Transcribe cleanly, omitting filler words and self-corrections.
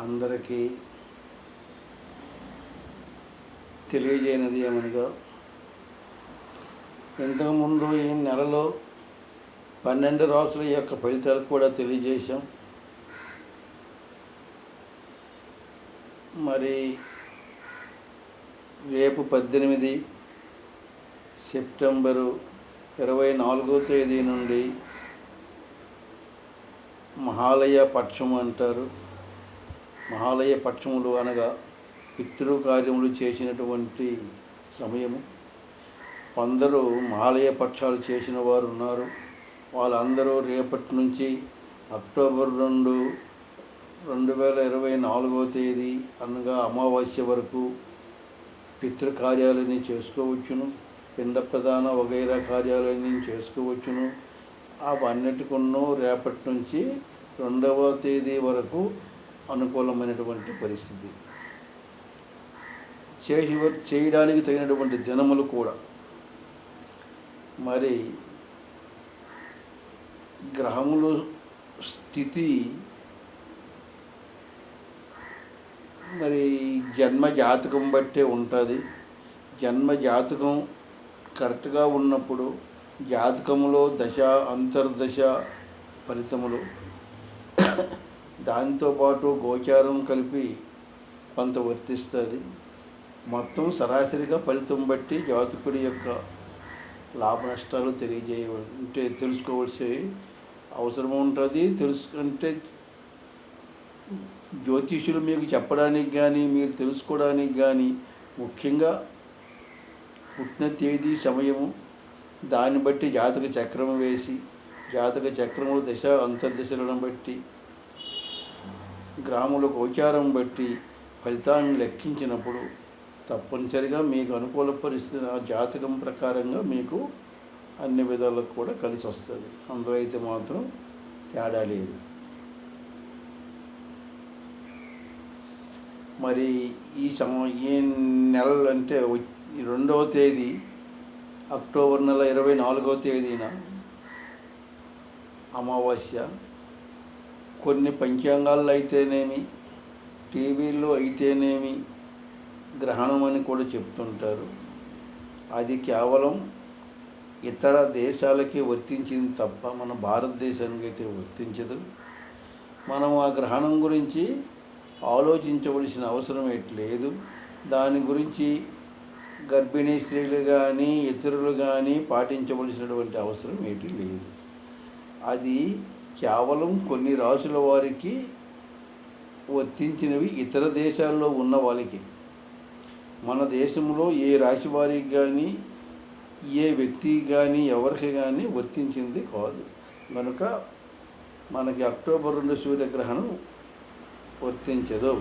అందరికీ తెలియజేయనిది ఏమనగా, ఇంతకుముందు ఈ నెలలో 12 రాసుల యొక్క ఫలితాలు కూడా తెలియజేశాం. మరి రేపు 18 సెప్టెంబరు 24వ తేదీ నుండి మహాలయ పక్షం అంటారు. మహాలయ పక్షములు అనగా పితృకార్యములు చేసినటువంటి సమయము. కొందరు మహాలయ పక్షాలు చేసిన వారు ఉన్నారు. వాళ్ళందరూ రేపటి నుంచి అక్టోబర్ 2, 2024వ తేదీ అనగా అమావాస్య వరకు పితృకార్యాలన్నీ చేసుకోవచ్చును. పిండ ప్రధాన వగైరా కార్యాలన్నీ చేసుకోవచ్చును. అవన్నిటికున్నూ రేపటి నుంచి 2వ తేదీ వరకు అనుకూలమైనటువంటి పరిస్థితి. చేయడానికి తగినటువంటి దినములు కూడా. మరి గ్రహముల స్థితి మరి జన్మ జాతకం బట్టే ఉంటుంది. జన్మ జాతకం కరెక్ట్గా ఉన్నప్పుడు జాతకములో దశ అంతర్దశ ఫలితములు, దాంతోపాటు గోచారం కలిపి కొంత వర్తిస్తుంది. మొత్తం సరాసరిగా ఫలితం బట్టి జాతకుడి యొక్క లాభ నష్టాలు తెలుసుకోవాల్సి అవసరం ఉంటుంది. అంటే జ్యోతిష్యులు మీకు చెప్పడానికి కానీ మీరు తెలుసుకోవడానికి కానీ ముఖ్యంగా పుట్టిన తేదీ సమయము, దాన్ని బట్టి జాతక చక్రం వేసి జాతక చక్రములు దశ అంతర్దశలను బట్టి గ్రాముల గోచారం బట్టి ఫలితాన్ని లెక్కించినప్పుడు తప్పనిసరిగా మీకు అనుకూల పరిస్థితి ఆ జాతకం ప్రకారంగా మీకు అన్ని విధాలకు కూడా కలిసి వస్తుంది. అందులో అయితే మాత్రం తేడా లేదు. మరి ఈ నెల అంటే 2వ తేదీ అక్టోబర్ నెల 24వ తేదీన అమావాస్య. కొన్ని పంచాంగాల్లో అయితేనేమి, టీవీల్లో అయితేనేమి గ్రహణం అని కూడా చెప్తుంటారు. అది కేవలం ఇతర దేశాలకి వర్తించింది తప్ప మన భారతదేశానికి అయితే వర్తించదు. మనం ఆ గ్రహణం గురించి ఆలోచించవలసిన అవసరం లేదు. దాని గురించి గర్భిణీ స్త్రీలు కానీ ఇతరులు కానీ పాటించవలసినటువంటి అవసరం ఏమీ లేదు. అది కేవలం కొన్ని రాసుల వారికి వర్తించినవి, ఇతర దేశాల్లో ఉన్న వాళ్ళకి. మన దేశంలో ఏ రాశి వారికి కానీ ఏ వ్యక్తికి కానీ ఎవరికి కానీ వర్తించింది కాదు. కనుక మనకి అక్టోబర్ 2 సూర్యగ్రహణం వర్తించదు.